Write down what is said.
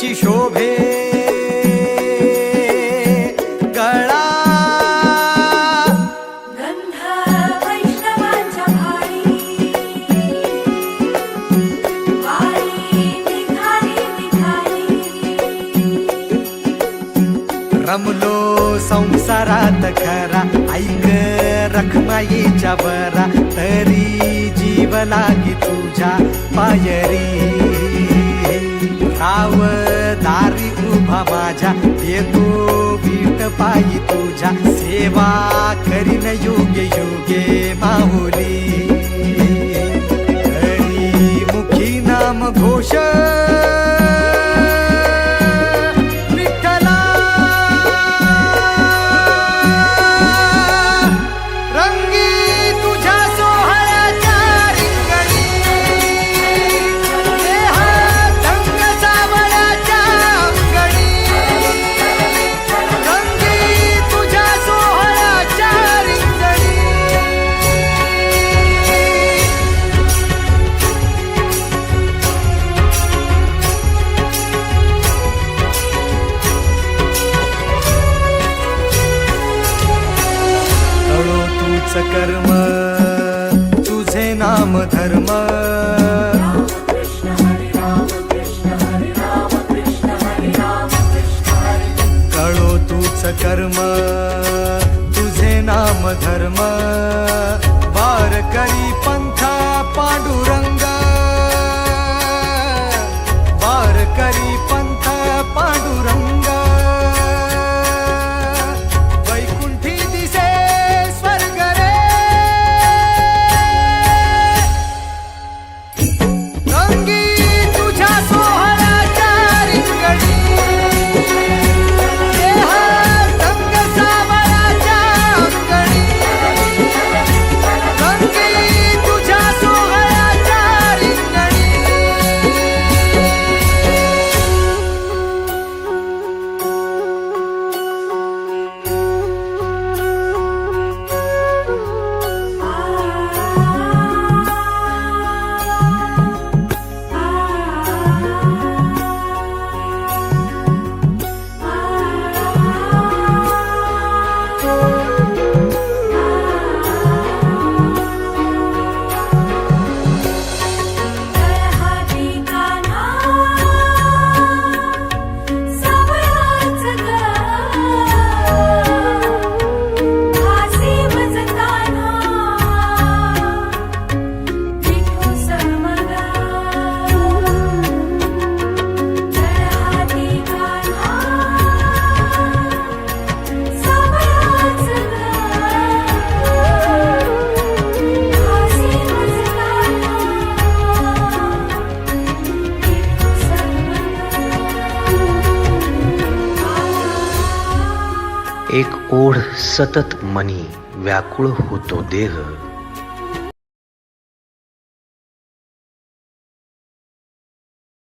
कशी शोभे गळा गंध वैष्णवांच्या भाळी वारी निघाली निघाली रमलो संसारात खरा ऐक रखमाईच्या बरा तरी जीव लागी तुझ्या पायरी राव दारी उभा माझ्या येतो बीट पायी तुझ्या सेवा करीन योग्य योग्य माहुली हरी मुखी नाम घोष कर्म तुझे नाम धर्म कळो तूच कर्म तुझे नाम धर्म वार करी पंथा पांडुरंग वार करी पंथ पांडुरंग एक ओढ सतत मनी व्याकुळ होतो देह